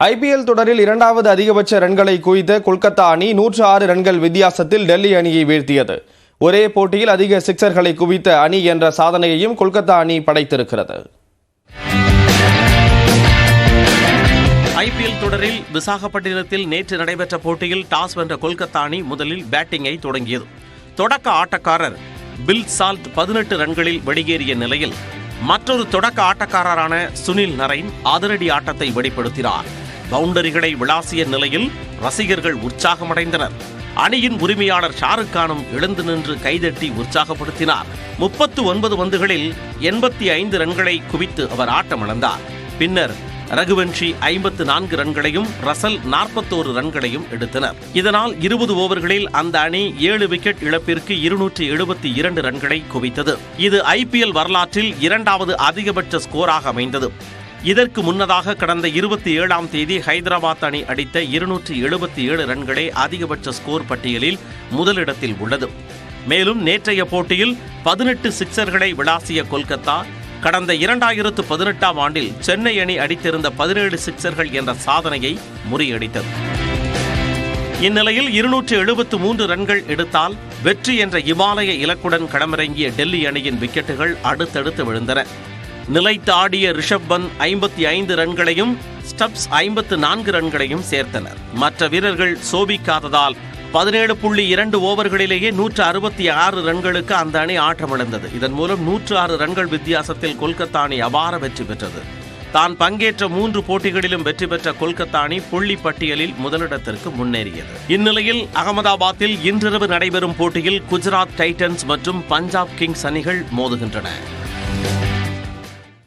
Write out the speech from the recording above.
IPL தொடரில் இரண்டாவது அதிகபட்ச ரன்களை குவித்த கொல்கத்தா அணி 106 ரன்கள் வித்தியாசத்தில் டெல்லி அணியை வீழ்த்தியது. ஒரே போட்டியில் அதிக சிக்சர்களை குவித்த அணி என்ற சாதனையையும் கொல்கத்தா அணி படைத்திருக்கிறது. ஐபிஎல் தொடரில் விசாகப்பட்டினத்தில் நேற்று நடைபெற்ற போட்டியில் டாஸ் வென்ற கொல்கத்தா அணி முதலில் பேட்டிங்கை தொடங்கியது. தொடக்க ஆட்டக்காரர் பில் சால்ட் 18 ரன்களில் வெளியேறிய நிலையில் மற்றொரு தொடக்க ஆட்டக்காரரான சுனில் நரைன் அதிரடி ஆட்டத்தை வெளிப்படுத்தினார். பவுண்டரிகளை விளாசிய நிலையில் ரசிகர்கள் உற்சாகமடைந்தனர். அணியின் உரிமையாளர் ஷாருக் கானும் எழுந்து நின்று கைதட்டி உற்சாகப்படுத்தினார். 39 பந்துகளில் 85 ரன்களை குவித்து அவர் ஆட்டமிழந்தார். பின்னர் ரகுவன்ஷி 54 ரன்களையும் ரசல் 41 ரன்களையும் எடுத்தனர். இதனால் 20 ஓவர்களில் அந்த அணி 7 விக்கெட் இழப்பிற்கு 272 ரன்களை குவித்தது. இது ஐபிஎல் வரலாற்றில் இரண்டாவது அதிகபட்ச ஸ்கோராக அமைந்தது. இதற்கு முன்னதாக கடந்த 27ஆம் தேதி ஹைதராபாத் அணி அடித்த 277 ரன்களே அதிகபட்ச ஸ்கோர் பட்டியலில் முதலிடத்தில் உள்ளது. மேலும் நேற்றைய போட்டியில் 18 சிக்சர்களை விளாசிய கொல்கத்தா கடந்த 2018ஆம் ஆண்டில் சென்னை அணி அடித்திருந்த 17 சிக்சர்கள் என்ற சாதனையை முறியடித்தது. இந்நிலையில் 273 ரன்கள் எடுத்தால் வெற்றி என்ற இமாலய இலக்குடன் களமிறங்கிய டெல்லி அணியின் விக்கெட்டுகள் அடுத்தடுத்து விழுந்தன. நிலைத்து ஆடிய ரிஷப் பந்த் 55 ரன்களையும் ஸ்டப்ஸ் 54 ரன்களையும் சேர்த்தனர். மற்ற வீரர்கள் சோபிக்காததால் 17.2 ஓவர்களிலேயே 166 ரன்களுக்கு அந்த அணி ஆட்டமிழந்தது. இதன் மூலம் 106 ரன்கள் வித்தியாசத்தில் கொல்கத்தா அணி அபார வெற்றி பெற்றது. தான் பங்கேற்ற 3 போட்டிகளிலும் வெற்றி பெற்ற கொல்கத்தா அணி புள்ளி பட்டியலில் முதலிடத்திற்கு முன்னேறியது. இந்நிலையில் அகமதாபாத்தில் இன்றிரவு நடைபெறும் போட்டியில் குஜராத் டைட்டன்ஸ் மற்றும் பஞ்சாப் கிங்ஸ் அணிகள் மோதுகின்றன.